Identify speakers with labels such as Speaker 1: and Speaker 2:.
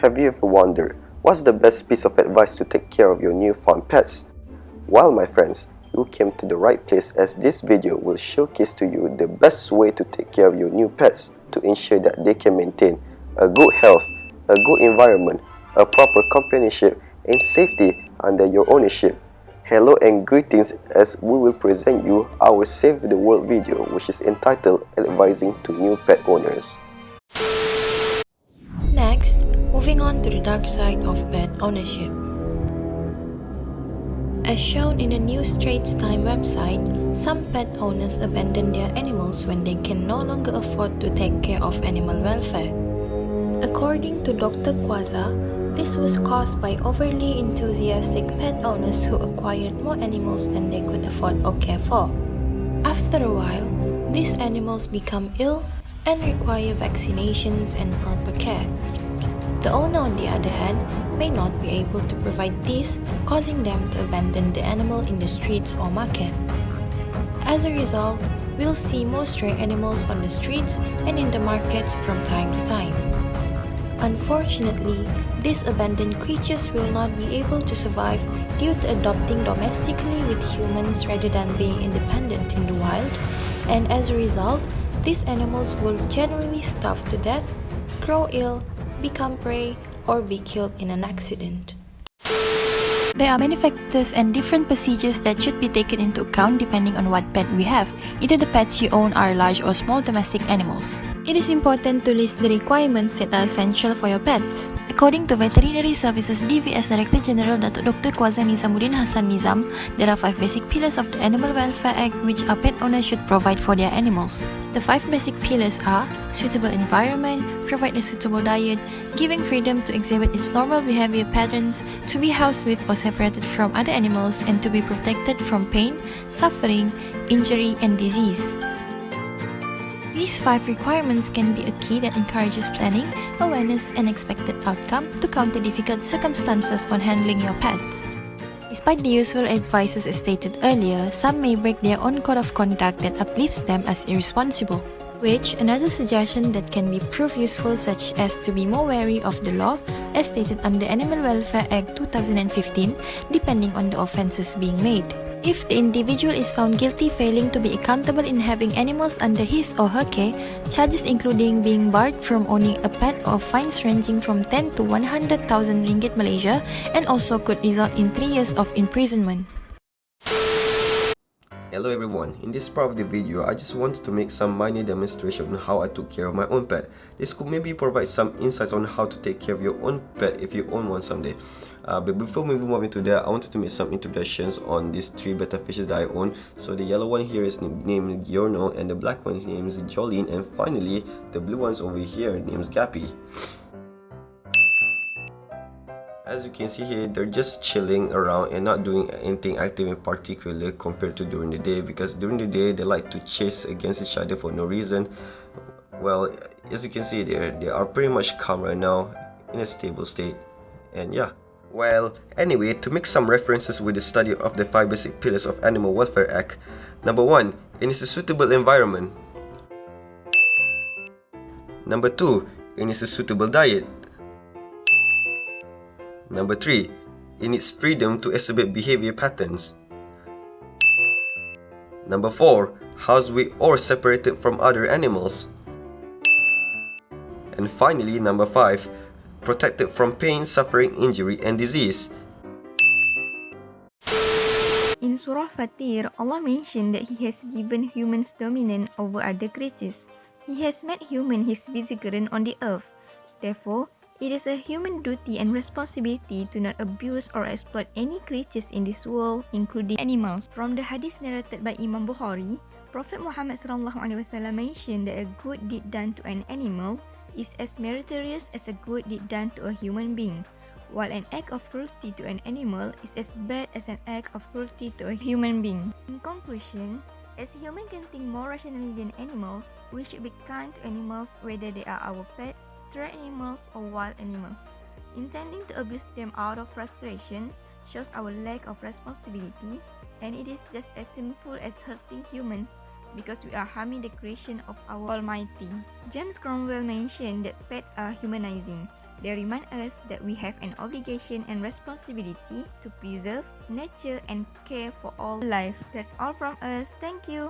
Speaker 1: Have you ever wondered, what's the best piece of advice to take care of your newfound pets? Well, my friends, you came to the right place, as this video will showcase to you the best way to take care of your new pets to ensure that they can maintain a good health, a good environment, a proper companionship, and safety under your ownership. Hello and greetings, as we will present you our Save the World video, which is entitled Advising to New Pet Owners.
Speaker 2: Next, moving on to the dark side of pet ownership. As shown in the new Straits Time website, some pet owners abandon their animals when they can no longer afford to take care of animal welfare. According to Dr. Kwaza, this was caused by overly enthusiastic pet owners who acquired more animals than they could afford or care for. After a while, these animals become ill and require vaccinations and proper care. The owner, on the other hand, may not be able to provide this, causing them to abandon the animal in the streets or market. As a result, we'll see more stray animals on the streets and in the markets from time to time. Unfortunately, these abandoned creatures will not be able to survive due to adopting domestically with humans rather than being independent in the wild, and as a result, these animals will generally starve to death, grow ill, become prey, or be killed in an accident.
Speaker 3: There are many factors and different procedures that should be taken into account depending on what pet we have. Either the pets you own are large or small domestic animals.
Speaker 2: It is important to list the requirements that are essential for your pets.
Speaker 3: According to Veterinary Services DVS Director General Datuk Dr. Kwaza Nizamuddin Hassan Nizam, there are 5 basic pillars of the Animal Welfare Act which a pet owner should provide for their animals. The 5 basic pillars are suitable environment, provide a suitable diet, giving freedom to exhibit its normal behavior patterns, to be housed with or separated from other animals, and to be protected from pain, suffering, injury, and disease. These 5 requirements can be a key that encourages planning, awareness, and expected outcome to counter difficult circumstances on handling your pets. Despite the usual advices as stated earlier, some may break their own code of conduct that uplifts them as irresponsible. Which, another suggestion that can be proved useful, such as to be more wary of the law as stated under Animal Welfare Act 2015, depending on the offences being made. If the individual is found guilty failing to be accountable in having animals under his or her care, charges including being barred from owning a pet or fines ranging from 10 to 100,000 ringgit Malaysia, and also could result in 3 years of imprisonment.
Speaker 1: Hello everyone, in this part of the video, I just wanted to make some minor demonstration on how I took care of my own pet. This could maybe provide some insights on how to take care of your own pet if you own one someday. But before we move on into that, I wanted to make some introductions on these 3 betta fishes that I own. So the yellow one here is named Giorno, and the black one name is Jolene, and finally the blue one's over here named Gappy. As you can see here, they're just chilling around and not doing anything active in particular compared to during the day, because during the day they like to chase against each other for no reason. Well, as you can see there, they are pretty much calm right now in a stable state, and yeah. Well, anyway, to make some references with the study of the 5 basic pillars of Animal Welfare Act. Number 1, it is a suitable environment. Number 2, it is a suitable diet. Number 3, it needs freedom to exhibit behavior patterns. Number 4, housed with or separated from other animals. And finally, number 5, protected from pain, suffering, injury, and disease.
Speaker 4: In Surah Fatir, Allah mentioned that He has given humans dominance over other creatures. He has made human His vicegerent on the earth. Therefore, it is a human duty and responsibility to not abuse or exploit any creatures in this world, including animals. From the hadith narrated by Imam Bukhari, Prophet Muhammad SAW mentioned that a good deed done to an animal is as meritorious as a good deed done to a human being, while an act of cruelty to an animal is as bad as an act of cruelty to a human being. In conclusion, as humans can think more rationally than animals, we should be kind to animals whether they are our pets, stray animals, or wild animals. Intending to abuse them out of frustration shows our lack of responsibility, and it is just as sinful as hurting humans because we are harming the creation of our Almighty. James Cromwell mentioned that pets are humanizing. They remind us that we have an obligation and responsibility to preserve, nurture, and care for all life. That's all from us. Thank you.